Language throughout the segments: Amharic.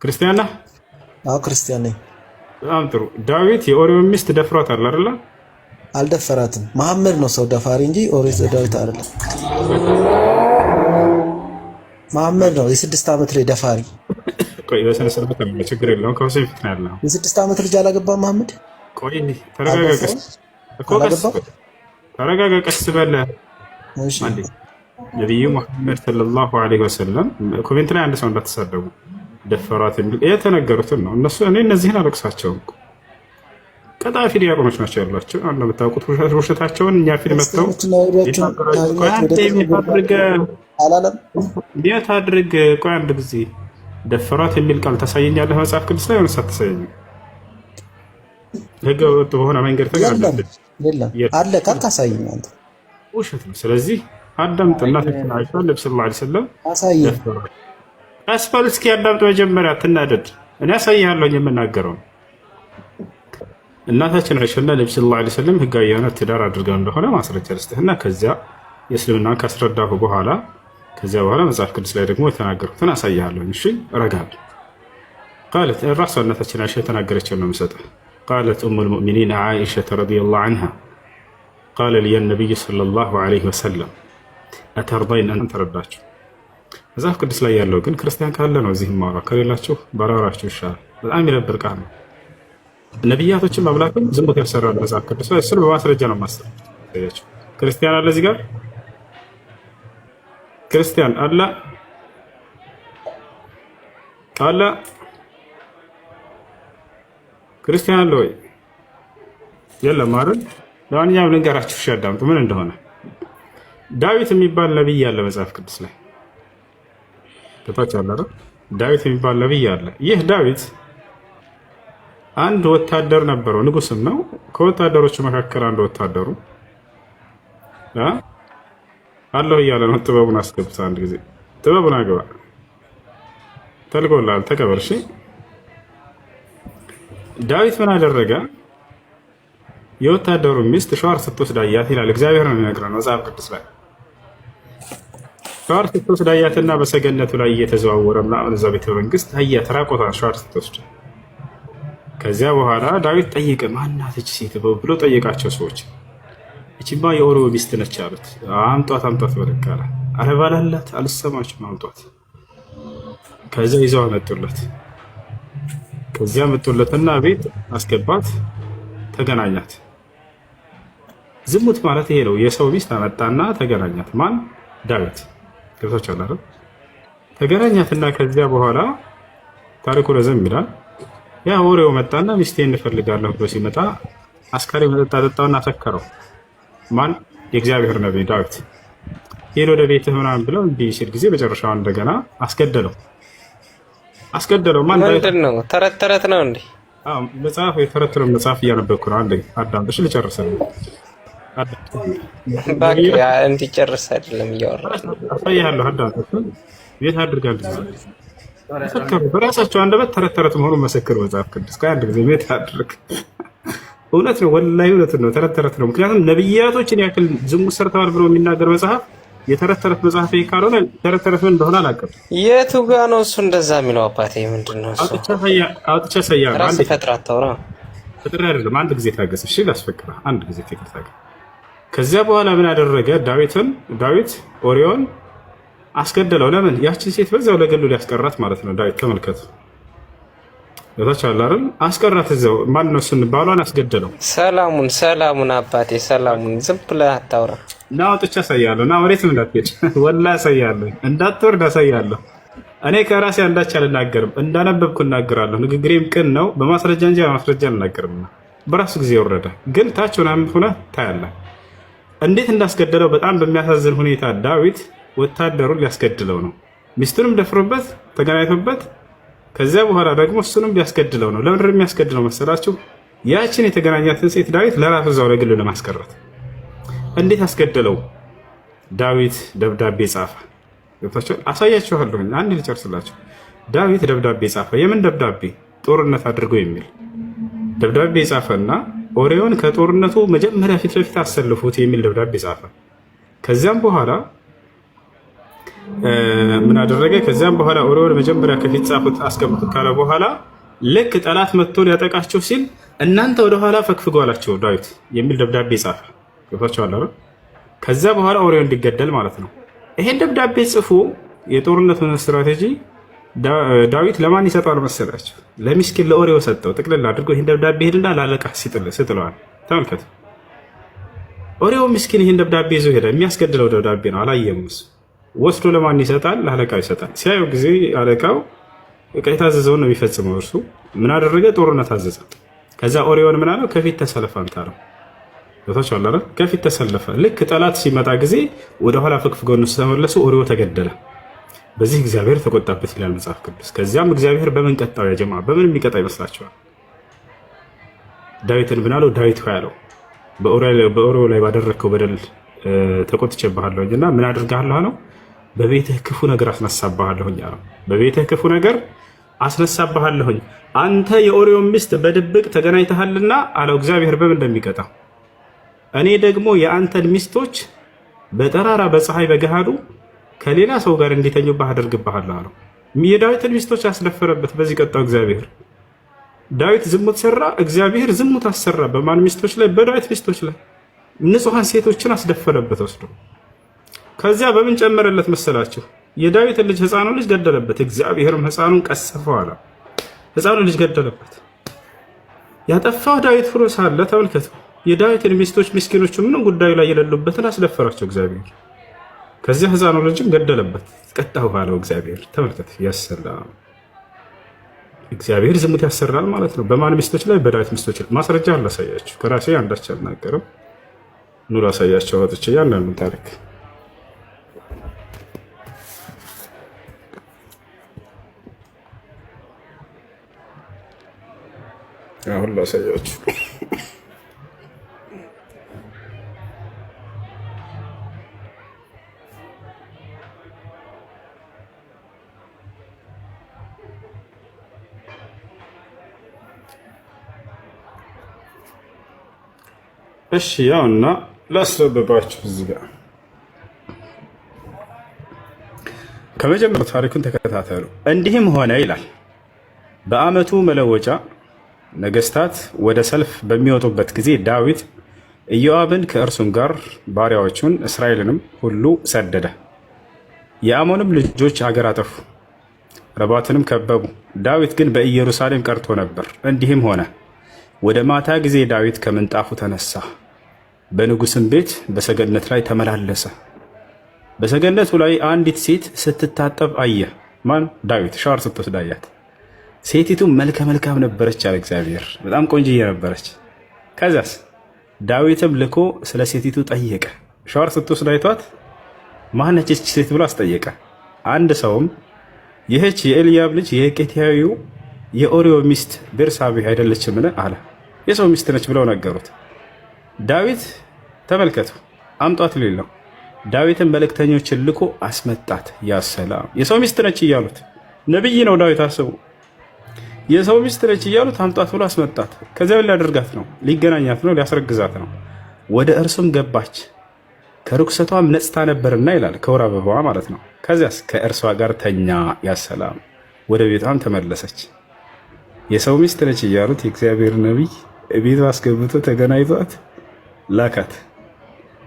ክርስቲያን ነህ? አዎ ክርስቲያን ነኝ። በጣም ጥሩ። ዳዊት የኦሪዮን ሚስት ደፍሯታል አይደለ? አልደፈራትም። መሐመድ ነው ሰው ደፋሪ እንጂ ኦሪት ዳዊት አይደለም። መሐመድ ነው የ6 ዓመት ልጅ ደፋሪ። ቆይ በስነ ስርዓት ነው፣ ችግር የለውም። ከሁሴን ፊት ነው ያለው። የ6 ዓመት ልጅ አላገባም መሐመድ። ቆይ ተረጋጋ፣ ተረጋጋ፣ ቀስ በለ። እሺ ነብዩ መሐመድ ሰለላሁ ዐለይሂ ወሰለም ኮሜንት ላይ አንድ ሰው እንዳትሳደቡ ደፈሯት የሚል የተነገሩትን ነው። እነዚህን አለቅሳቸውም ቀጣፊ ዲያቆኖች ናቸው ያሏቸው። እንደምታውቁት ውሸታቸውን እኛ ፊት መጥተው እንዴት አድርግ ቆይ አንድ ጊዜ ደፈሯት የሚል ቃል ታሳየኛለህ መጽሐፍ ቅዱስ ላይ? ሆነስ አታሳየኝም? ህገ ወጥ በሆነ መንገድ ተጋደለ አለ ካሳየኝ አንተ ውሸት ነው። ስለዚህ አዳምጥ። እናታችን አይሻ ነብዩ ሰለላሁ ዐለይሂ ወሰለም አሳየኝ። አስፋል እስኪ አዳምጥ መጀመሪያ፣ አትናደድ። እኔ አሳይሃለሁ የምናገረው። እናታችን አይሻና ነብዩ ሰለላሁ ዐለይሂ ወሰለም ህጋዊ የሆነ ትዳር አድርገው እንደሆነ ማስረጃ ልስጥህና ከዚያ የእስልምናን ካስረዳሁ በኋላ መጽሐፍ ቅዱስ ላይ ደግሞ የተናገሩትን አሳይሃለሁ። እሺ ረጋብ قالت الرأس እናታችን አይሻ የተናገረችው ነው የምሰጥህ። قالت ام المؤمنين عائشة رضي الله عنها قال لي النبي صلى الله عليه وسلم أترضين أن ترداችሁ መጽሐፍ ቅዱስ ላይ ያለው ግን ክርስቲያን ካለ ነው እዚህ ማራ ከሌላችሁ ባራራችሁ ይሻላል። በጣም ይረብር ቃል ነው። ነብያቶችን ማምላክም ዝምቦት ያሰራል መጽሐፍ ቅዱስ ላይ። እሱን በማስረጃ ነው ማስረጃቸው። ክርስቲያን አለ እዚህ ጋር ክርስቲያን አለ ክርስቲያን አለ ወይ? የለም አይደል? ለማንኛውም ልንገራችሁ እሺ፣ አዳምጡ ምን እንደሆነ። ዳዊት የሚባል ነብይ አለ መጽሐፍ ቅዱስ ላይ ተጣጣ አለ። ዳዊት የሚባል ነብይ አለ። ይህ ዳዊት አንድ ወታደር ነበረው፣ ንጉስም ነው። ከወታደሮቹ መካከል አንድ ወታደሩ አለው እያለ ነው ጥበቡን አስገብታ አንድ ጊዜ ጥበቡን አገባ ተልጎላል ተቀበል። እሺ ዳዊት ምን አደረገ? የወታደሩ ሚስት ሻወር ስትወስድ አያት ይላል። እግዚአብሔር ነው የሚነግረን መጽሐፍ ቅዱስ ላይ። ሻወር ስትወስድ አያትና በሰገነቱ ላይ እየተዘዋወረ ምናምን እዛ ቤተ መንግስት አያት ራቆቷን ሻወር ስትወስድ። ከዚያ በኋላ ዳዊት ጠየቀ፣ ማናት እቺ ሴት ብሎ ጠየቃቸው ሰዎች። እቺማ የኦሪዮ ሚስት ነች አሉት። አምጧት በለቃ አለ። ኧረ ባላላት አልሰማችም፣ አምጧት። ከዚያ ይዘው አመጡለት። ከዚያ መጡለትና ቤት አስገባት፣ ተገናኛት። ዝሙት ማለት ይሄ ነው። የሰው ሚስት አመጣና ተገናኛት። ማን? ዳዊት። ገብታችኋል አይደል? ተገናኛትና ከዚያ በኋላ ታሪኩ ረዘም ይላል። ያ ኦሪዮ መጣና ሚስቴን እንፈልጋለሁ ብሎ ሲመጣ አስካሪ መጠጥ አጠጣውና ሰከረው። ማን? የእግዚአብሔር ነብይ ዳዊት። ሄዶ ወደ ቤትህ ምናምን ብለው እንዲህ ሲል ጊዜ መጨረሻው እንደገና አስገደለው። ማን? ምንድን ነው? ተረት ነው እንዴ? አዎ መጽሐፍ የተረተረው መጽሐፍ እያነበብኩ ነው። አንዴ አዳምጥሽ ልጨርሰው። ባክ እንዲጨርስ አይደለም እያወራህ አሳይሃለሁ። አዳምጥ። ቤት አድርጋለሁ። በራሳቸው አንደበት ተረት መሆኑን መሰክር መጽሐፍ ቅዱስ ከአንድ ጊዜ ቤት አድርግ። እውነት ነው፣ ወላሂ እውነት ነው። ተረት ነው። ምክንያቱም ነብያቶችን ያክል ዝሙት ሰርተዋል ብሎ የሚናገር መጽሐፍ የተረት መጽሐፍ ካልሆነ ተረት ምን እንደሆነ አላውቅም። የቱ ጋ ነው እሱ እንደዛ የሚለው? አባቴ ምንድን ነው እሱ? አውጥቼ አሳይሃለሁ። ራስህ ፈጥረህ አታውራ። ፈጥሬ አይደለም። አንድ ጊዜ ታገስ እሺ፣ ላስፈቅድህ። አንድ ጊዜ ታገስ። ከዚያ በኋላ ምን አደረገ? ዳዊት ኦሪዮን አስገደለው። ለምን? ያችን ሴት በዛው ለገሉ ሊያስቀራት ማለት ነው። ዳዊት ተመልከቱ፣ ለታቻለ አይደል? አስቀራት እዛው። ማን ነው እሱን? ባሏን አስገደለው። ሰላሙን አባቴ ሰላሙን። ዝም ብለህ አታውራ። እና አውጥቼ አሳይሃለሁ። እና ወሬትም እንዳትሄድ ወላሂ አሳይሃለሁ። እንዳትወርድ አሳይሃለሁ። እኔ ከራሴ አንዳች አልናገርም፣ እንዳነበብኩ እናገራለሁ። ንግግሬም ቅን ነው፣ በማስረጃ እንጂ በማስረጃ አልናገርም። በራሱ ጊዜ ወረደ። ግን ታች ምናምን ሆነህ ታያለህ እንዴት እንዳስገደለው። በጣም በሚያሳዝን ሁኔታ ዳዊት ወታደሩን ሊያስገድለው ነው። ሚስቱንም ደፍሮበት ተገናኝቶበት፣ ከዚያ በኋላ ደግሞ እሱንም ሊያስገድለው ነው። ለምንድን ነው የሚያስገድለው መሰላችሁ? ያችን የተገናኛትን ሴት ዳዊት ለራሱ እዛው ለግሉ ለማስቀረት። እንዴት አስገደለው? ዳዊት ደብዳቤ ጻፈ። ገብታችኋል? አሳያችኋለሁ። አንድ ልጨርስላችሁ። ዳዊት ደብዳቤ ጻፈ። የምን ደብዳቤ? ጦርነት አድርገው የሚል ደብዳቤ ጻፈና ኦሪዮን ከጦርነቱ መጀመሪያ ፊት ለፊት አሰልፉት የሚል ደብዳቤ ጻፈ። ከዚያም በኋላ ምን አደረገ? ከዚያም በኋላ ኦሪዮን መጀመሪያ ከፊት ጻፉት አስቀምጡት ካለ በኋላ ልክ ጠላት መጥቶ ሊያጠቃቸው ሲል እናንተ ወደኋላ ፈግፍጉ አላቸው ዳዊት የሚል ደብዳቤ ጻፈ። ገብቷቸዋል አይደል? ከዚያ በኋላ ኦሪዮ እንዲገደል ማለት ነው። ይሄን ደብዳቤ ጽፎ የጦርነቱን ስትራቴጂ ዳዊት ለማን ይሰጠዋል መሰላቸው? ለሚስኪን ለኦሪዮ ሰጠው። ጥቅልል አድርጎ ይሄን ደብዳቤ ሄድና ላለቃ ስጥለዋል። ተመልከቱ። ኦሪዮ ምስኪን ይሄን ደብዳቤ ይዞ ሄደ። የሚያስገድለው ደብዳቤ ነው፣ አላየም እሱ። ወስዶ ለማን ይሰጣል? ለአለቃው ይሰጣል። ሲያየው ጊዜ አለቃው የታዘዘውን ነው የሚፈጽመው። እርሱ ምን አደረገ? ጦርነት አዘዘ። ከዛ ኦሪዮን ምን አለው? ከፊት ተሰለፈ አንተ አለው። ቦታቸው አለ ከፊት ተሰለፈ። ልክ ጠላት ሲመጣ ጊዜ ወደኋላ ፈግፍገው እነሱ ተመለሱ። ኦሪዮ ተገደለ። በዚህ እግዚአብሔር ተቆጣበት ይላል መጽሐፍ ቅዱስ። ከዚያም እግዚአብሔር በምን ቀጣው? ያ ጀማ በምን የሚቀጣ ይመስላችኋል? ዳዊትን ምን አለው? ዳዊት ሆይ አለው በኦሪዮ ላይ ባደረግከው በደል ተቆጥቼብሃለሁኝ እና ምን አድርግሃለሁ አለው? በቤትህ ክፉ ነገር አስነሳብሃለሁኝ አለው። በቤትህ ክፉ ነገር አስነሳብሃለሁኝ አንተ የኦሪዮን ሚስት በድብቅ ተገናኝተሃልና አለው። እግዚአብሔር በምን እንደሚቀጣው እኔ ደግሞ የአንተን ሚስቶች በጠራራ በፀሐይ በገሃዱ ከሌላ ሰው ጋር እንዲተኙብህ አደርግብሃለሁ አለው። የዳዊትን ሚስቶች አስደፈረበት። በዚህ ቀጣው እግዚአብሔር። ዳዊት ዝሙት ሰራ፣ እግዚአብሔር ዝሙት አሰራ። በማን ሚስቶች ላይ? በዳዊት ሚስቶች ላይ። ንጹሐን ሴቶችን አስደፈረበት ወስዶ። ከዚያ በምን ጨመረለት መሰላችሁ? የዳዊትን ልጅ ሕፃኑ ልጅ ገደለበት። እግዚአብሔርም ሕፃኑን ቀሰፈው አለ። ሕፃኑ ልጅ ገደለበት። ያጠፋው ዳዊት ሆኖ ሳለ ተመልከቱ፣ የዳዊትን ሚስቶች ምስኪኖቹ ምንም ጉዳዩ ላይ የሌሉበትን አስደፈራቸው እግዚአብሔር። ከዚያ ሕፃኑ ልጅም ገደለበት። ቀጣው ባለው እግዚአብሔር። ተመልከቱ። ያሰላም እግዚአብሔር ዝሙት ያሰራል ማለት ነው። በማን ሚስቶች ላይ? በዳዊት ሚስቶች ላይ። ማስረጃ አላሳያችሁ፣ ከራሴ አንዳች አልናገርም። ኑ ላሳያቸው ወጥቼ ያንዳንዱን ታሪክ አሁን ላሳያችሁ። እሺ ያውና ላስረብባችሁ እዚህ ጋር ከመጀመሪያው ታሪኩን ተከታተሉ። እንዲህም ሆነ ይላል በዓመቱ መለወጫ ነገስታት ወደ ሰልፍ በሚወጡበት ጊዜ ዳዊት ኢዮአብን ከእርሱም ጋር ባሪያዎቹን እስራኤልንም ሁሉ ሰደደ። የአሞንም ልጆች አገር አጠፉ፣ ረባትንም ከበቡ። ዳዊት ግን በኢየሩሳሌም ቀርቶ ነበር። እንዲህም ሆነ ወደ ማታ ጊዜ ዳዊት ከምንጣፉ ተነሳ፣ በንጉሥም ቤት በሰገነት ላይ ተመላለሰ። በሰገነቱ ላይ አንዲት ሴት ስትታጠብ አየ። ማን? ዳዊት ሻወር ስትወስድ አያት። ሴቲቱ መልከ መልካም ነበረች አለ እግዚአብሔር፣ በጣም ቆንጅዬ ነበረች። ከዚያስ ዳዊትም ልኮ ስለ ሴቲቱ ጠየቀ። ሻወር ስትወስድ አይቷት ማነች ይህች ሴት ብሎ አስጠየቀ። አንድ ሰውም ይህች የኤልያብ ልጅ የቄትያዊው የኦሪዮ ሚስት ቤርሳቤህ አይደለችምን አለ። የሰው ሚስት ነች ብለው ነገሩት። ዳዊት ተመልከቱ፣ አምጧት ሌለው ዳዊትን መልእክተኞችን ልኮ አስመጣት። ያሰላም የሰው ሚስት ነች እያሉት፣ ነብይ ነው ዳዊት አስቡ። የሰው ሚስት ነች እያሉት አምጧት ብሎ አስመጣት። ከዚያ ሊያደርጋት ነው፣ ሊገናኛት ነው፣ ሊያስረግዛት ነው። ወደ እርሱም ገባች፣ ከርኩሰቷም ነጽታ ነበርና ይላል፣ ከወር አበባዋ ማለት ነው። ከዚያስ ከእርሷ ጋር ተኛ። ያሰላም ወደ ቤቷም ተመለሰች። የሰው ሚስት ነች እያሉት የእግዚአብሔር ነቢይ ቤቷ አስገብቶ ተገናኝቷት ላካት።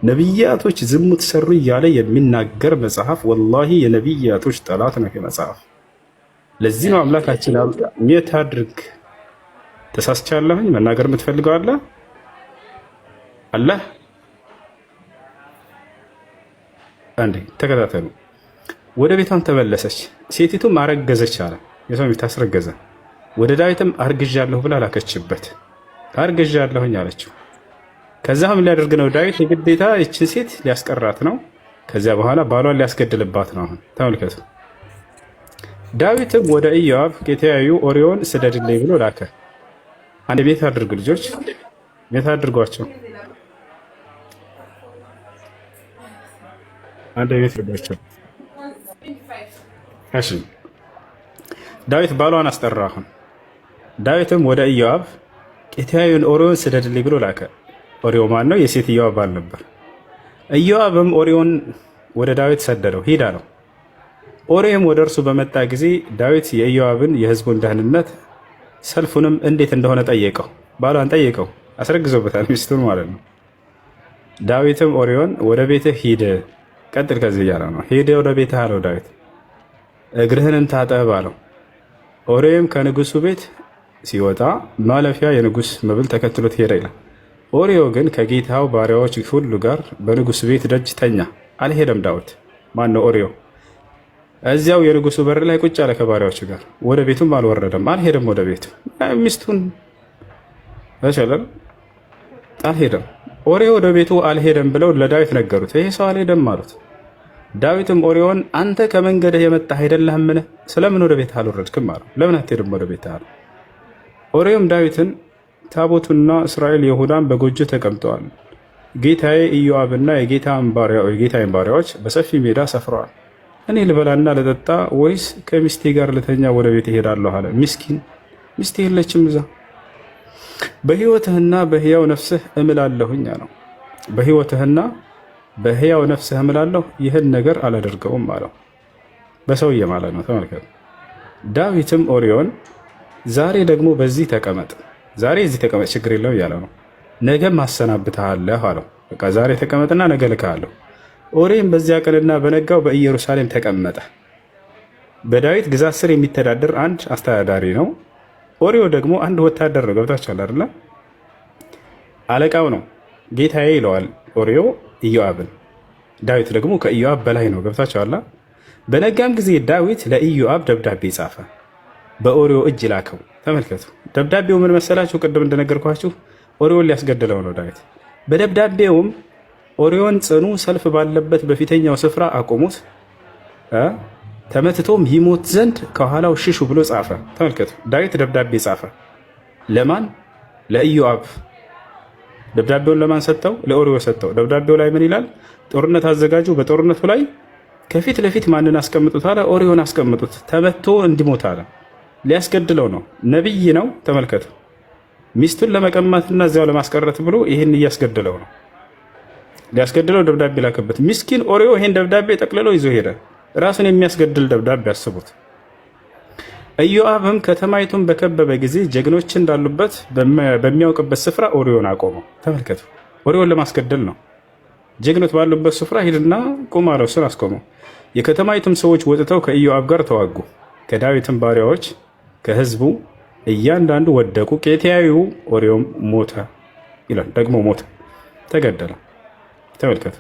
ነቢያቶች ዝሙት ሰሩ እያለ የሚናገር መጽሐፍ፣ ወላሂ የነቢያቶች ጠላት ነው መጽሐፍ። ለዚህ ነው አምላካችን ሜት አድርግ። ተሳስቻለሁኝ መናገር የምትፈልገው አለ አላህ አንዴ ተከታተሉ። ወደ ቤቷም ተመለሰች፣ ሴቲቱም አረገዘች አለ። የሰው ሚስት አስረገዘ። ወደ ዳዊትም አርግዣለሁ ብላ ላከችበት። አርግዣለሁኝ አለችው። ከዛም ሊያደርግ ነው ዳዊት የግዴታ ይችን ሴት ሊያስቀራት ነው። ከዚያ በኋላ ባሏን ሊያስገድልባት ነው። አሁን ተመልከቱ። ዳዊትም ወደ ኢዮአብ ቄትያዊው ኦሪዮን ስደድልኝ ብሎ ላከ። አንድ ቤት አድርጉ ልጆች፣ ቤት አድርጓቸው። አንድ ቤት አድርጓቸው። እሺ ዳዊት ባሏን አስጠራ። አሁን ዳዊትም ወደ ኢዮአብ ቄትያዊውን ኦሪዮን ስደድልኝ ብሎ ላከ። ኦሪዮ ማን ነው? የሴትዮዋ ባል ነበር። ኢዮአብም ኦሪዮን ወደ ዳዊት ሰደደው። ሂድ አለው። ኦሪዮም ወደ እርሱ በመጣ ጊዜ ዳዊት የኢዮአብን የህዝቡን ደህንነት ሰልፉንም እንዴት እንደሆነ ጠየቀው። ባሏን ጠየቀው፣ አስረግዞበታል፣ ሚስቱን ማለት ነው። ዳዊትም ኦሪዮን ወደ ቤትህ ሂድ፣ ቀጥል ከዚህ እያለ ነው። ሂድ ወደ ቤትህ አለው ዳዊት፣ እግርህንም ታጠብ አለው። ኦሪዮም ከንጉሱ ቤት ሲወጣ ማለፊያ የንጉስ መብል ተከትሎት ሄደ ይላል። ኦሪዮ ግን ከጌታው ባሪያዎች ሁሉ ጋር በንጉስ ቤት ደጅ ተኛ፣ አልሄደም። ዳዊት ማን ነው? ኦሪዮ እዚያው የንጉሱ በር ላይ ቁጭ አለ ከባሪያዎቹ ጋር። ወደ ቤቱም አልወረደም፣ አልሄደም ወደ ቤቱ። ሚስቱን በቸለል አልሄደም። ኦሪዮ ወደ ቤቱ አልሄደም ብለው ለዳዊት ነገሩት። ይሄ ሰው አልሄደም አሉት። ዳዊትም ኦሪዮን አንተ ከመንገድህ የመጣህ አይደለህምን? ስለምን ወደ ቤትህ አልወረድክም አለው። ለምን አትሄድም ወደ ቤትህ አለው። ኦሪዮም ዳዊትን ታቦቱና እስራኤል ይሁዳን በጎጆ ተቀምጠዋል፣ ጌታዬ ኢዮአብና የጌታዬን ባሪያዎች በሰፊ ሜዳ ሰፍረዋል። እኔ ልበላና ልጠጣ ወይስ ከሚስቴ ጋር ልተኛ ወደ ቤት እሄዳለሁ አለ። ምስኪን ሚስቴ የለችም እዛ። በሕይወትህና በሕያው ነፍስህ እምላለሁኝ አለው። በሕይወትህና በሕያው ነፍስህ እምላለሁ ይህን ነገር አላደርገውም አለው። በሰውዬ ማለት ነው። ተመልከቱ። ዳዊትም ኦሪዮን ዛሬ ደግሞ በዚህ ተቀመጥ፣ ዛሬ እዚህ ተቀመጥ፣ ችግር የለው እያለ ነው። ነገም አሰናብትሃለሁ አለው። በቃ ዛሬ ተቀመጥና ነገ ልክሃለሁ። ኦሪዮም በዚያ ቀንና በነጋው በኢየሩሳሌም ተቀመጠ። በዳዊት ግዛት ስር የሚተዳደር አንድ አስተዳዳሪ ነው። ኦሪዮ ደግሞ አንድ ወታደር ነው። ገብታችኋል አይደለ? አለቃው ነው። ጌታዬ ይለዋል ኦሪዮ ኢዮአብን። ዳዊት ደግሞ ከኢዮአብ በላይ ነው። ገብታችኋል? በነጋም ጊዜ ዳዊት ለኢዮአብ ደብዳቤ ጻፈ፣ በኦሪዮ እጅ ላከው። ተመልከቱ። ደብዳቤው ምን መሰላችሁ? ቅድም እንደነገርኳችሁ ኦሪዮን ሊያስገድለው ነው ዳዊት። በደብዳቤውም ኦሪዮን ጽኑ ሰልፍ ባለበት በፊተኛው ስፍራ አቆሙት፣ ተመትቶም ይሞት ዘንድ ከኋላው ሽሹ ብሎ ጻፈ። ተመልከቱ። ዳዊት ደብዳቤ ጻፈ። ለማን? ለኢዮአብ። ደብዳቤውን ለማን ሰጠው? ለኦሪዮ ሰጠው። ደብዳቤው ላይ ምን ይላል? ጦርነት አዘጋጁ፣ በጦርነቱ ላይ ከፊት ለፊት ማንን አስቀምጡት አለ? ኦሪዮን አስቀምጡት፣ ተመቶ እንዲሞት አለ። ሊያስገድለው ነው። ነቢይ ነው። ተመልከቱ። ሚስቱን ለመቀማትና እዚያው ለማስቀረት ብሎ ይህን እያስገድለው ነው። ሊያስገድለው ደብዳቤ ላከበት። ምስኪን ኦሪዮ ይህን ደብዳቤ ጠቅልሎ ይዞ ሄደ። ራሱን የሚያስገድል ደብዳቤ አስቡት። ኢዮአብም ከተማይቱን በከበበ ጊዜ ጀግኖች እንዳሉበት በሚያውቅበት ስፍራ ኦሪዮን አቆመው። ተመልከቱ። ኦሪዮን ለማስገደል ነው። ጀግኖች ባሉበት ስፍራ ሂድና ቁም አለው። እሱን አስቆመው። የከተማይቱም ሰዎች ወጥተው ከኢዮአብ ጋር ተዋጉ። ከዳዊትም ባሪያዎች ከህዝቡ እያንዳንዱ ወደቁ። ኬጢያዊው ኦሪዮም ሞተ ይላል። ደግሞ ሞተ፣ ተገደለ። ተመልከቱ።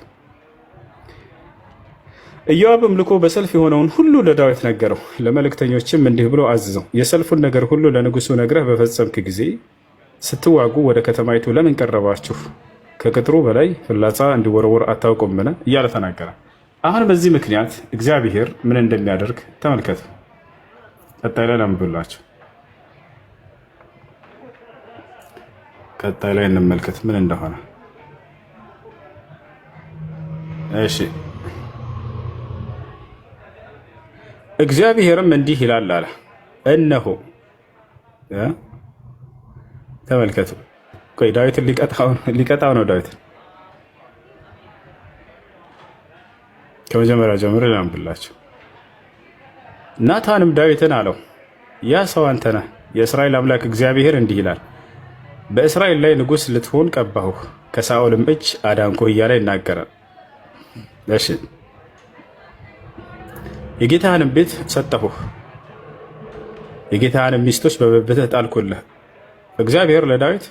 ኢዮአብም ልኮ በሰልፍ የሆነውን ሁሉ ለዳዊት ነገረው። ለመልእክተኞችም እንዲህ ብሎ አዝዘው፣ የሰልፉን ነገር ሁሉ ለንጉሱ ነግረህ በፈጸምክ ጊዜ ስትዋጉ ወደ ከተማይቱ ለምን ቀረባችሁ? ከቅጥሩ በላይ ፍላጻ እንዲወረወር አታውቁምን? እያለ ተናገረ። አሁን በዚህ ምክንያት እግዚአብሔር ምን እንደሚያደርግ ተመልከቱ። ቀጣይ ላይ ላንብብላችሁ። ቀጣይ ላይ እንመልከት ምን እንደሆነ። እሺ እግዚአብሔርም እንዲህ ይላል አለ፣ እነሆ ተመልከቱ። ቆይ ዳዊትን ሊቀጣው ነው። ዳዊት ከመጀመሪያ ጀምሮ ላንብብላችሁ። ናታንም ዳዊትን አለው፣ ያ ሰው አንተ ነህ። የእስራኤል አምላክ እግዚአብሔር እንዲህ ይላል፣ በእስራኤል ላይ ንጉሥ ልትሆን ቀባሁህ፣ ከሳኦልም እጅ አዳንኩህ እያለ ይናገራል። እሺ የጌታህንም ቤት ሰጠሁህ፣ የጌታህንም ሚስቶች በብብትህ ጣልኩልህ። እግዚአብሔር ለዳዊት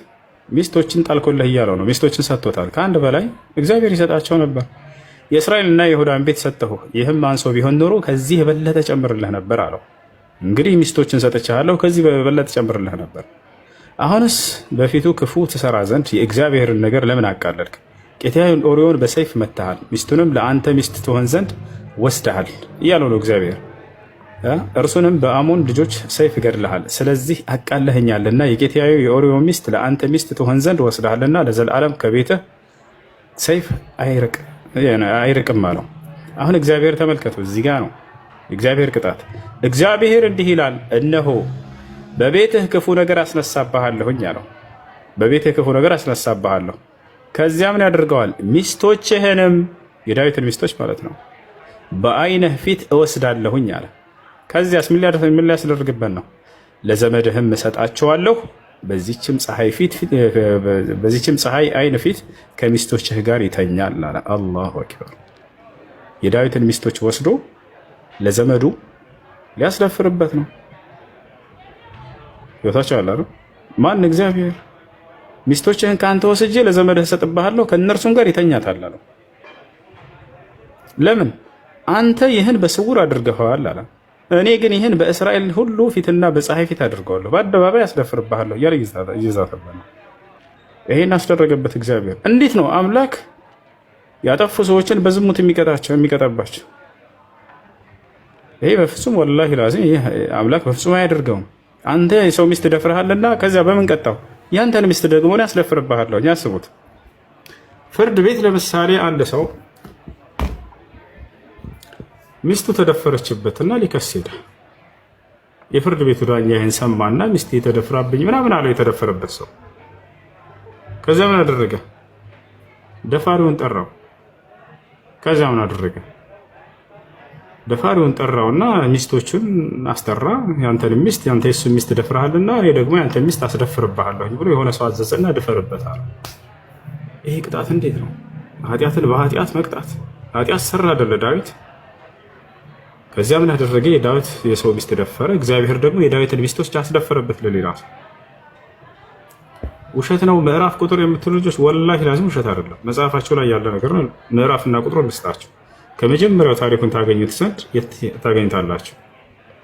ሚስቶችን ጣልኩልህ እያለው ነው። ሚስቶችን ሰጥቶታል። ከአንድ በላይ እግዚአብሔር ይሰጣቸው ነበር። የእስራኤልና የይሁዳን ቤት ሰጠሁህ፣ ይህም አንሶ ቢሆን ኖሮ ከዚህ የበለጠ ጨምርልህ ነበር አለው። እንግዲህ ሚስቶችን ሰጥቻለሁ፣ ከዚህ በበለጠ ጨምርልህ ነበር። አሁንስ በፊቱ ክፉ ትሰራ ዘንድ የእግዚአብሔርን ነገር ለምን አቃለልክ? ኬጢያዊውን ኦሪዮን በሰይፍ መትተሃል፣ ሚስቱንም ለአንተ ሚስት ትሆን ዘንድ ወስደሃል እያለው ነው እግዚአብሔር። እርሱንም በአሞን ልጆች ሰይፍ ገድለሃል። ስለዚህ አቃለኸኛልና የኬጢያዊ የኦሪዮ ሚስት ለአንተ ሚስት ትሆን ዘንድ ወስደሃልና ለዘላለም ከቤትህ ሰይፍ አይርቅም አለው። አሁን እግዚአብሔር ተመልከቱ፣ እዚህ ጋ ነው እግዚአብሔር ቅጣት። እግዚአብሔር እንዲህ ይላል፣ እነሆ በቤትህ ክፉ ነገር አስነሳብሃለሁኝ አለው። በቤትህ ክፉ ነገር አስነሳብሃለሁ። ከዚያ ምን ያደርገዋል? ሚስቶችህንም፣ የዳዊትን ሚስቶች ማለት ነው፣ በአይንህ ፊት እወስዳለሁኝ አለ። ከዚያስ ምን ሊያስደርግበት ነው? ለዘመድህም እሰጣቸዋለሁ፣ በዚችም ፀሐይ አይን ፊት ከሚስቶችህ ጋር ይተኛል አለ። አላሁ አክበር። የዳዊትን ሚስቶች ወስዶ ለዘመዱ ሊያስደፍርበት ነው። ይወታቸዋል አይደል? ማን? እግዚአብሔር። ሚስቶችህን ከአንተ ወስጄ ለዘመድህ እሰጥብሃለሁ ከእነርሱም ጋር ይተኛታል አለው። ለምን? አንተ ይህን በስውር አድርገኸዋል አለ። እኔ ግን ይህን በእስራኤል ሁሉ ፊትና በፀሐይ ፊት አድርገዋለሁ፣ በአደባባይ አስደፍርብሃለሁ እያለ እየዛተበት ነው። ይሄን አስደረገበት እግዚአብሔር። እንዴት ነው አምላክ ያጠፉ ሰዎችን በዝሙት የሚቀጣባቸው? ይሄ በፍጹም ወላሂ ላዚም ይሄ አምላክ በፍጹም አያደርገውም። አንተ የሰው ሚስት ደፍረሃልና ከዚያ በምን ቀጣው? ያንተን ሚስት ደግሞ ያስደፍርብሃለሁ። ያስቡት። ፍርድ ቤት ለምሳሌ አንድ ሰው ሚስቱ ተደፈረችበትና ሊከስ ሄደ። የፍርድ ቤቱ ዳኛ ይህን ሰማና ሚስቴ ተደፍራብኝ ምናምን አለው የተደፈረበት ሰው። ከዚያ ምን አደረገ? ደፋሪውን ጠራው። ከዚያ ምን አደረገ? ደፋሪውን ጠራውና ሚስቶቹን አስጠራ። ያንተን ሚስት ያንተ የሱ ሚስት ደፍረሃልና እኔ ደግሞ ያንተን ሚስት አስደፍርብሃለሁ ብሎ የሆነ ሰው አዘዘና ድፈርበታል። ይሄ ቅጣት እንዴት ነው? ኃጢአትን በኃጢአት መቅጣት። ኃጢአት ሰራ አይደለ ዳዊት? ከዚያ ምን አደረገ? የዳዊት የሰው ሚስት ደፈረ። እግዚአብሔር ደግሞ የዳዊትን ሚስቶች አስደፈረበት ለሌላ ሰው። ውሸት ነው ምዕራፍ ቁጥር የምትሉ ልጆች ወላሂ ላዚም ውሸት አይደለም፣ መጽሐፋቸው ላይ ያለ ነገር ነው። ምዕራፍና ቁጥሩ ልስጣችሁ፣ ከመጀመሪያው ታሪኩን ታገኙት ዘንድ ታገኙታላችሁ።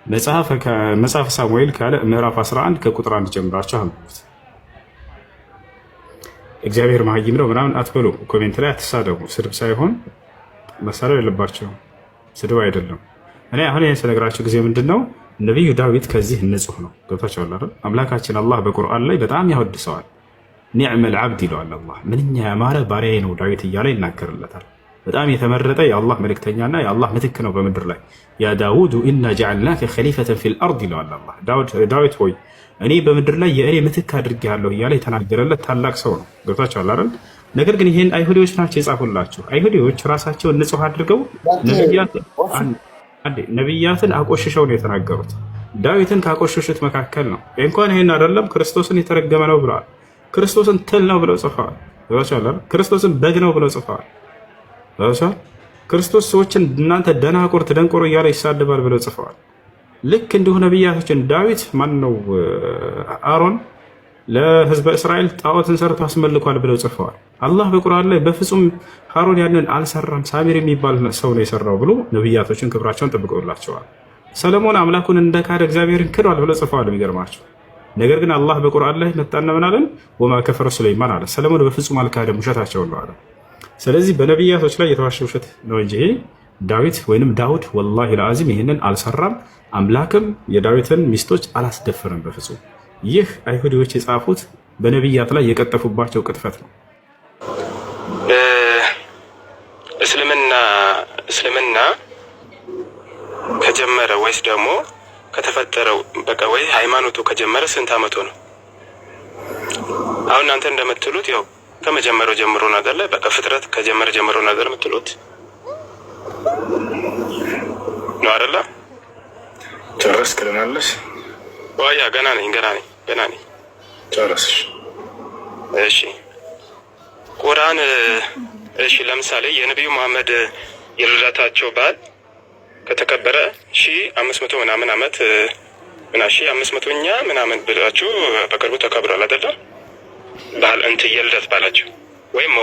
መጽሐፈ ሳሙኤል ካለ ምዕራፍ 11 ከቁጥር 1 ጀምራችሁ አንብቡት። እግዚአብሔር መሀይም ነው ምናምን አትበሉ፣ ኮሜንት ላይ አትሳደቡ። ስድብ ሳይሆን መሳሪያ የለባቸው፣ ስድብ አይደለም። እኔ አሁን ይህን ስነግራችሁ ጊዜ ምንድን ነው ነቢዩ ዳዊት ከዚህ ንጹህ ነው። ገብታችኋል አይደል? አምላካችን አላህ በቁርአን ላይ በጣም ያወድሰዋል። ኒዕመል ዓብድ ይለዋል አላህ። ምንኛ ያማረ ባሪያዬ ነው ዳዊት እያለ ይናገርለታል። በጣም የተመረጠ የአላህ መልእክተኛና የአላህ ምትክ ነው በምድር ላይ። ያ ዳውድ ኢና ጀዐልናከ ኸሊፈተን ፊል አርድ ይለዋል አላህ። ዳዊት ሆይ እኔ በምድር ላይ የእኔ ምትክ አድርጌሃለሁ እያለ የተናገረለት ታላቅ ሰው ነው። ገብታችኋል አይደል? ነገር ግን ይህን አይሁዲዎች ናቸው የጻፉላችሁ። አይሁዲዎች ራሳቸውን ንጹህ አድርገው ነቢያትን አቆሽሸው ነው የተናገሩት። ዳዊትን ካቆሸሹት መካከል ነው። እንኳን ይሄን አይደለም ክርስቶስን የተረገመ ነው ብለዋል። ክርስቶስን ትል ነው ብለው ጽፈዋል። ክርስቶስን በግ ነው ብለው ጽፈዋል። ክርስቶስ ሰዎችን እናንተ ደናቁርት ደንቆሮ እያለ ይሳደባል ብለው ጽፈዋል። ልክ እንዲሁ ነቢያቶችን ዳዊት ማን ነው አሮን ለህዝበ እስራኤል ጣዖትን ሰርቶ አስመልኳል ብለው ጽፈዋል። አላህ በቁርአን ላይ በፍጹም ሃሮን ያንን አልሰራም ሳሚር የሚባል ሰው ነው የሰራው ብሎ ነቢያቶችን ክብራቸውን ጠብቀውላቸዋል። ሰለሞን አምላኩን እንደካደ እግዚአብሔርን ክዷል ብለው ጽፈዋል። የሚገርማቸው ነገር ግን አላህ በቁርአን ላይ መጣና ምን አለን? ወማ ከፈረ ሱለይማን አለ። ሰለሞን በፍጹም አልካደም፣ ውሸታቸውን ነው አለ። ስለዚህ በነቢያቶች ላይ የተዋሸ ውሸት ነው እንጂ ዳዊት ወይንም ዳውድ ወላሂ ለአዚም ይህንን አልሰራም። አምላክም የዳዊትን ሚስቶች አላስደፈረም በፍጹም። ይህ አይሁዲዎች የጻፉት በነቢያት ላይ የቀጠፉባቸው ቅጥፈት ነው። እስልምና ከጀመረ ወይስ ደግሞ ከተፈጠረው በቃ ወይ ሃይማኖቱ ከጀመረ ስንት ዓመቱ ነው? አሁን እናንተ እንደምትሉት ያው ከመጀመሪያው ጀምሮ ነገር ላይ በቃ ፍጥረት ከጀመረ ጀምሮ ነገር የምትሉት ነው አይደለ? ጨረስክ ልናለሽ? ዋያ ገና ነኝ። ጨረስሽ? እሺ ቁርአን እሺ ለምሳሌ የነብዩ መሐመድ የልደታቸው በዓል ከተከበረ 1500 ምናምን ዓመት እና 1500ኛ ምናምን ብላችሁ በቅርቡ ተከብሯል አይደለ? በዓል የልደት ባላቸው ወይም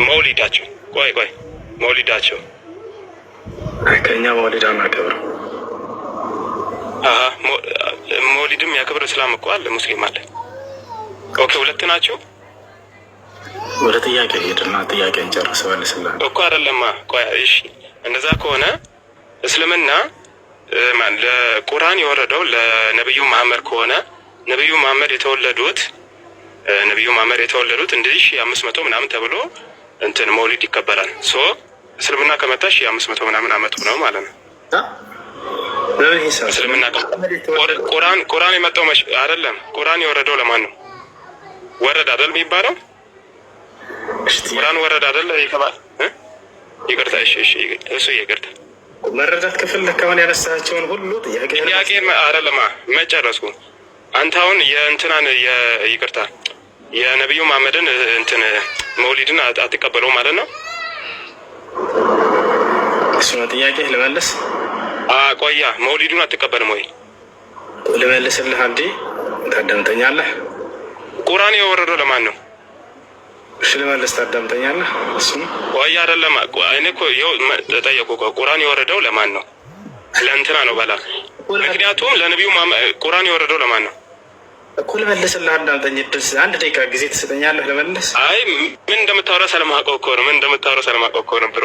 መውሊዳቸው መውሊዳቸው ከኛ መውሊድ አናከብርም። መውሊድም ያከብር እስላም እኮ አለ፣ ሙስሊም አለ። ኦኬ ሁለት ናቸው። ወደ ጥያቄ ሄድና ጥያቄን ጨርስ መልስልህ እኮ አይደለማ። ቆይ እሺ እንደዛ ከሆነ እስልምና ለቁርአን የወረደው ለነብዩ መሐመድ ከሆነ ነብዩ መሐመድ የተወለዱት እንደዚህ 1500 ምናምን ተብሎ እንትን መውሊድ ይከበራል። እስልምና ከመጣ 1500 ምናምን ዓመቱ ነው ማለት ነው። እስልምና ቁርአን የመጣው አይደለም። ቁርአን የወረደው ለማን ነው? ወረደ አይደል የሚባለው? ቁርአን ወረደ አይደል ይባላል። ይቅርታ። እሺ እሱ ይቅርታ። መረዳት ከፈለክ አሁን ያነሳቸውን ሁሉ ጥያቄ አይደለማ መጨረስኩ። አንተ አሁን የእንትናን ይቅርታ የነቢዩ መሐመድን እንትን መውሊድን አትቀበለው ማለት ነው? እሱ ነው ጥያቄ። ልመልስ? ቆያ መውሊዱን አትቀበልም ወይ? ልመልስልህ አንዴ ታዳምጠኛለህ? ቁርአን የወረደው ለማን ነው? እሺ ልመልስ፣ ታዳምጠኛለህ? እሱም ቆያ አይደለም። እኔ እኮ ጠየቁ። ቁርአን የወረደው ለማን ነው? ለእንትና ነው በላ። ምክንያቱም ለነቢዩ ቁርአን የወረደው ለማን ነው እኮ። ልመልስልህ፣ አዳምጠኝ። አንድ ደቂቃ ጊዜ ትሰጠኛለህ? ልመልስ። አይ ምን እንደምታወራ ስለማውቀው እኮ ነው። ምን እንደምታወራ ስለማውቀው እኮ ነው ብሎ።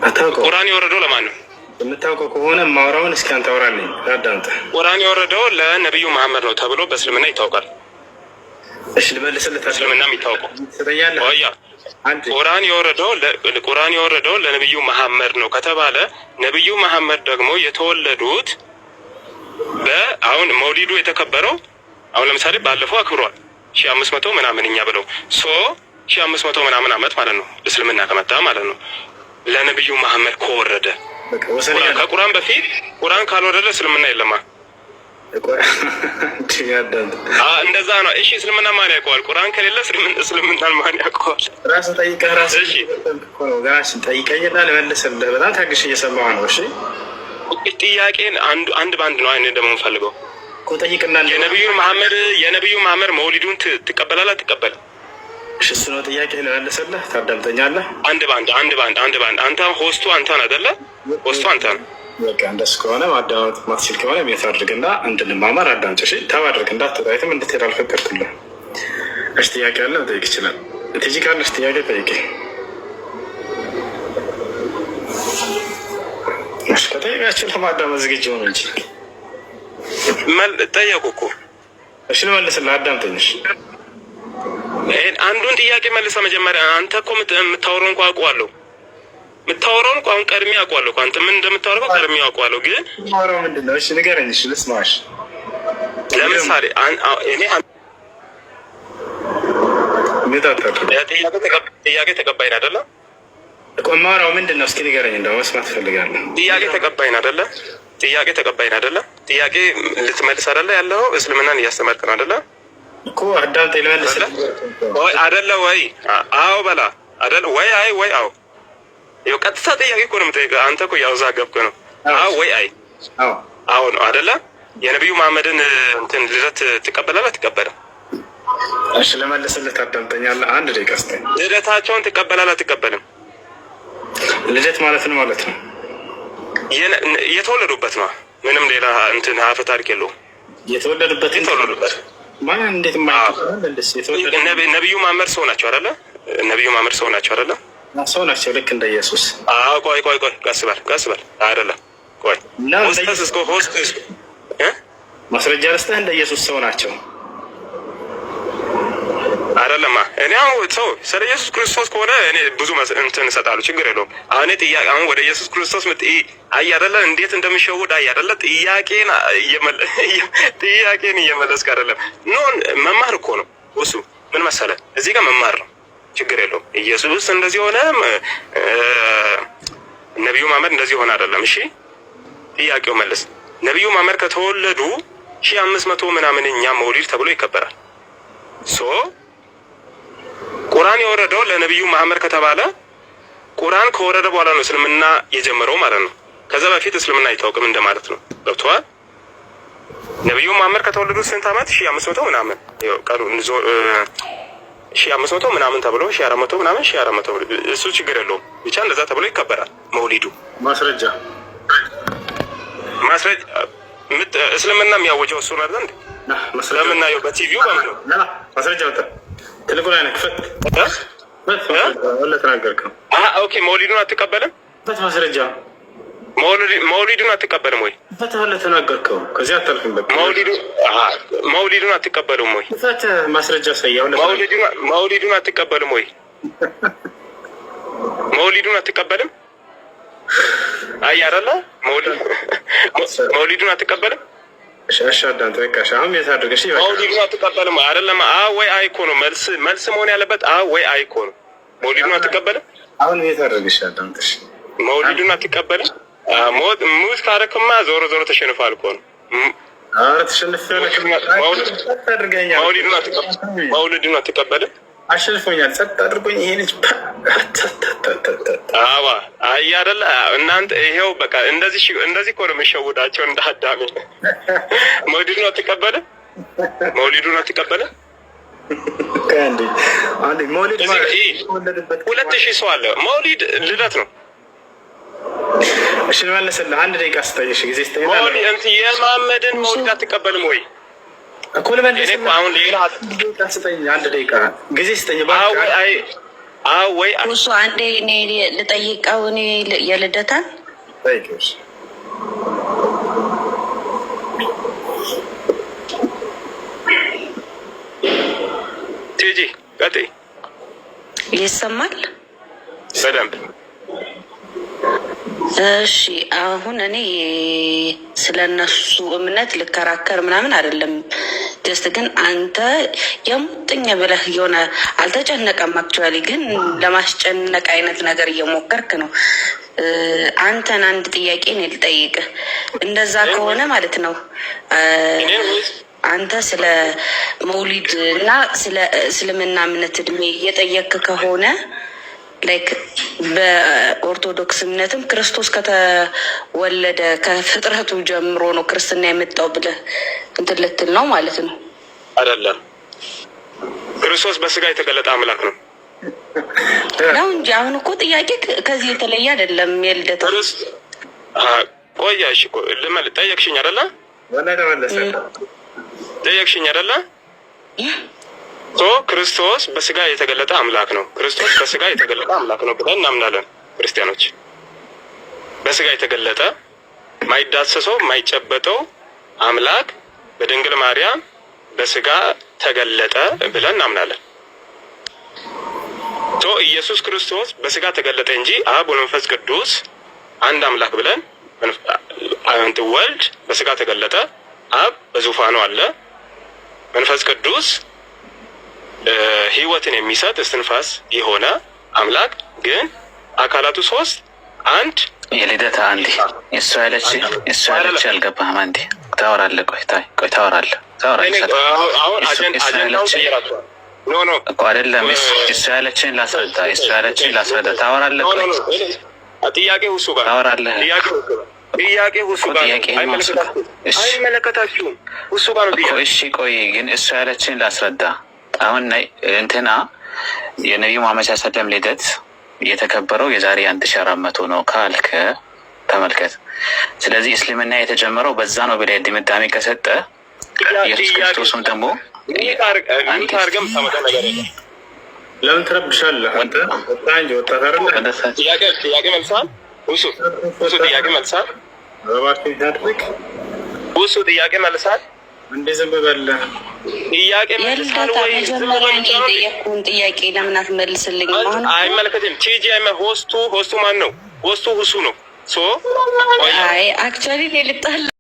አታውቀው? ቁርአን የወረደው ለማን ነው? የምታውቀው ከሆነ ማውራውን እስኪ አንተ አውራልኝ፣ አዳምጠህ። ቁርአን የወረደው ለነቢዩ መሐመድ ነው ተብሎ በእስልምና ይታወቃል። እሺ ልመልስልህ። እስልምና የሚታወቀው ትሰጠኛለህ? ቆያ ቁርአን የወረደው ለነቢዩ መሐመድ ነው ከተባለ ነቢዩ መሐመድ ደግሞ የተወለዱት አሁን መውሊዱ የተከበረው አሁን ለምሳሌ ባለፈው አክብሯል 1500 ምናምን እኛ ብለው 1500 ምናምን ዓመት ማለት ነው እስልምና ከመጣ ማለት ነው። ለነቢዩ መሐመድ ከወረደ ከቁርአን በፊት ቁርአን ካልወረደ እስልምና የለማ። እንደዛ ነው። እሺ እስልምና ማን ያውቀዋል? ቁርአን ከሌለ እስልምናን ማን ያውቀዋል? ራስህ ጠይቀህ ራስህ ጠይቀኝና ልመልስልህ። በጣም ታግሽ እየሰማሁ ነው። እሺ ጥያቄን አንድ በአንድ ነው አይደል እንደምንፈልገው እኮ ጠይቅና የነቢዩ መሐመድ መውሊዱን ትቀበላለህ አትቀበልም? እሺ እሱ ነው ጥያቄ። ልመልስልህ፣ ታዳምጠኛለህ? አንድ በአንድ አንተ ሆስቱ አንተ ነህ አይደለ? ሆስቱ አንተ ነህ። በቃ እንደሱ ከሆነ ማዳመጥ ማትችል ከሆነ ቤት አድርግና እንድንማማር አዳምጥ። እሺ ታባድርግ እንዳትወጣይትም እንድትሄድ አልፈቀድኩልህ። እሺ ጥያቄ አለ ጠይቅ ይችላል። ቲጂ ካለሽ ጥያቄ ጠይቄ። እሺ ከጠየቃችሁ ለማዳመጥ ዝግጁ ሆኑ እንጂ ጠየቁ እኮ። እሺ ልመልስልህ፣ አዳምጠኝ። አንዱን ጥያቄ መልሰ መጀመሪያ አንተ እኮ የምታወራውን እኮ አውቀዋለሁ። የምታወራውን እኮ አሁን ቀድሜ አውቀዋለሁ እኮ አንተ ምን እንደምታወራው ቀድሜ አውቀዋለሁ። ግን ማውራው ምንድን ነው? እሺ ንገረኝ። እሺ ልስማሽ። ለምሳሌ እኔ ጥያቄ ተቀባይን አይደለ? እኮ ማውራው ምንድን ነው? እስኪ ንገረኝ። እንደው መስማት እፈልጋለሁ። ጥያቄ ተቀባይን አይደለ? ጥያቄ ተቀባይን አይደለ? ጥያቄ ልትመልስ አይደለ? ያለው እስልምናን እያስተማርክ ነው አይደለ? እኮ አዳምጠኝ ልመልስ አይደለ ወይ? አዎ በላ አይደለ ወይ? አይ ወይ አዎ። ይኸው ቀጥታ ጥያቄ እኮ ነው የምጠይቀው። አንተ እኮ ያው ዛገብክ ነው። አዎ ወይ አይ? አዎ ነው አይደለ? የነቢዩ መሐመድን እንትን ልደት ትቀበላለህ አትቀበልም? እሺ ልመልስልህ፣ ታዳምጠኛለህ? አንድ ደቂቃ ስጠኝ። ልደታቸውን ትቀበላለህ አትቀበልም? ልደት ማለት ነው የተወለዱበት ነው። ምንም ሌላ እንትን አፈ ታሪክ የለውም። የተወለዱበት ማን እንዴት ነቢዩ መሐመድ ሰው ናቸው አይደለ? ነቢዩ መሐመድ ሰው ናቸው አይደለ? ሰው ናቸው ልክ እንደ ኢየሱስ። ቆይ ቀስ በል አይደለም። ቆይ ማስረጃ ልስጥህ። እንደ ኢየሱስ ሰው ናቸው አይደለማ? እኔ አሁን ሰው ስለ ኢየሱስ ክርስቶስ ከሆነ እኔ ብዙ እንትን እሰጣለሁ፣ ችግር የለውም። አሁን ጥያቄ አሁን ወደ ኢየሱስ ክርስቶስ አይ አይደለ? እንዴት እንደሚሸውድ አይ አይደለ? ጥያቄን እየመለስክ አይደለም። ኖን መማር እኮ ነው እሱ። ምን መሰለህ እዚህ ጋር መማር ነው፣ ችግር የለውም። ኢየሱስ እንደዚህ ሆነ፣ ነቢዩ መሐመድ እንደዚህ ሆነ አይደለም። እሺ ጥያቄው መለስ። ነቢዩ መሐመድ ከተወለዱ 1500 ምናምን እኛ መውሊድ ተብሎ ይከበራል። ቁርአን የወረደው ለነቢዩ መሐመድ ከተባለ ቁርአን ከወረደ በኋላ ነው እስልምና የጀመረው ማለት ነው። ከዛ በፊት እስልምና አይታወቅም እንደማለት ነው። ገብቶሃል? ነቢዩ መሐመድ ከተወለዱ ስንት ዓመት? 1500 ምናምን ቀኑ 1500 ምናምን ተብሎ 1400 ምናምን 1400 እሱ ችግር የለውም። ብቻ እንደዛ ተብሎ ይከበራል መውሊዱ። ማስረጃ እስልምና የሚያወጀው እሱ ነው አይደል እንዴ? ስለምናየው በቲቪው በምነው ማስረጃ ወጣ ትልቁ ላይ ነው። ክፈት ወለ ተናገርከው። ኦኬ መውሊዱን አትቀበልም? ፈት ማስረጃ መውሊዱን አትቀበልም ወይ? ፈት ወለ ተናገርከው። ከዚህ አታልፍም። በቃ መውሊዱን አትቀበልም ወይ? ፈት ማስረጃ ሳይያው መውሊዱን አትቀበልም ወይ? መውሊዱን አትቀበልም? አይ አይደለ? መውሊዱን አትቀበልም? ሻሻዳን ተወቃሽ አሁን የታደርገሽ ይባል መውሊዱን አትቀበልም አይደለም? ወይ አይ እኮ ነው መልስ መሆን ያለበት። ወይ አይ እኮ ነው። መውሊዱን አትቀበልም? አሁን ቤት አድርግሻል። አንተሽ መውሊዱን አትቀበልም? ሙት ካረክማ ዞሮ ዞሮ ተሸንፏል እኮ ነው። ኧረ ተሸንፌ መውሊዱን አትቀበልም? አሸንፎኛል። ጸጥ አድርጎኝ ይሄ ልጅ አዋ አይ አይደለ እናንተ ይሄው በቃ እንደዚህ እኮ ነው የሚሸውዳቸው እንደ አዳሜ። መውሊዱን አትቀበልም? መውሊዱን አትቀበልም? አንዴ መውሊድ ማለት 2000 ሰው አለ። መውሊድ ልደት ነው። እሺ መልስልህ። አንድ ደቂቃ ስጠኝ። እሺ ጊዜ ስጠኝ። መውሊድ እንት የመሐመድን መውሊድ አትቀበልም ወይ? እኮ ለመልስልህ አሁን ሌላ ስጠኝ። አንድ ደቂቃ ጊዜ ስጠኝ። ወይ እሱ አንዴ እኔ ልጠይቀው። እኔ የልደታን ጠይቂው። ቲጂ ቀጥይ። ይሰማል በደንብ? እሺ አሁን እኔ ስለነሱ እምነት ልከራከር ምናምን አይደለም። ጀስት ግን አንተ የሙጥኝ ብለህ የሆነ አልተጨነቀም። አክቹዋሊ ግን ለማስጨነቅ አይነት ነገር እየሞከርክ ነው። አንተን አንድ ጥያቄ እኔ ልጠይቅህ። እንደዛ ከሆነ ማለት ነው አንተ ስለ መውሊድ እና ስለ እስልምና እምነት እድሜ እየጠየክ ከሆነ ላይክ በኦርቶዶክስ እምነትም ክርስቶስ ከተወለደ ከፍጥረቱ ጀምሮ ነው ክርስትና የመጣው ብለህ እንትን ልትል ነው ማለት ነው? አይደለም። ክርስቶስ በስጋ የተገለጠ አምላክ ነው ነው እንጂ አሁን እኮ ጥያቄ ከዚህ የተለየ አይደለም። የልደት ቆያሽ እኮ ጠየቅሽኝ አይደለ? ጠየቅሽኝ አይደለ? ክርስቶስ በስጋ የተገለጠ አምላክ ነው። ክርስቶስ በስጋ የተገለጠ አምላክ ነው ብለን እናምናለን ክርስቲያኖች። በስጋ የተገለጠ ማይዳሰሰው ማይጨበጠው አምላክ በድንግል ማርያም በስጋ ተገለጠ ብለን እናምናለን። ኢየሱስ ክርስቶስ በስጋ ተገለጠ እንጂ አብ ወመንፈስ ቅዱስ አንድ አምላክ ብለን ወልድ በስጋ ተገለጠ፣ አብ በዙፋኑ አለ፣ መንፈስ ቅዱስ ህይወትን የሚሰጥ እስትንፋስ የሆነ አምላክ ግን አካላቱ ሶስት አንድ። የልደታ አንዴ እሱ ያለች አልገባህም። አንዴ ታወራለህ። ቆይ ታወራለህ። አሁን አጀንዳው ተየራቷል። ኖ እኮ አይደለም። እሱ ያለችን ላስረዳ። ታወራለህ። ጥያቄው እሱ ጋር ታወራለህ። ጥያቄው እሱ ጋር አይመለከታችሁም። እሱ ጋር እኮ እሺ። ቆይ ግን እሱ ያለችን ላስረዳ። አሁን እንትና የነቢዩ መሐመድ ሰለም ልደት የተከበረው የዛሬ 1400 ነው ካልከ ተመልከት። ስለዚህ እስልምና የተጀመረው በዛ ነው ብለህ ድምዳሜ ከሰጠ ኢየሱስ ክርስቶስም ደግሞ ለምን ትረብሻለህ አንተ? ወጣንጂ ወጣት አይደለ? ጥያቄ መልሳል። እሱ ጥያቄ መልሳል። እባክህ ያድርግ። እሱ ጥያቄ መልሳል። እንደ ዝም በለህ ጥያቄ መልሳል ወይ? የጠየኩህን ጥያቄ ለምን አትመልስልኝ? አይመለከትም። ቲጂ ሆስቱ ማን ነው? ሆስቱ ሁሱ ነው። አይ አክቹዋሊ ልጣል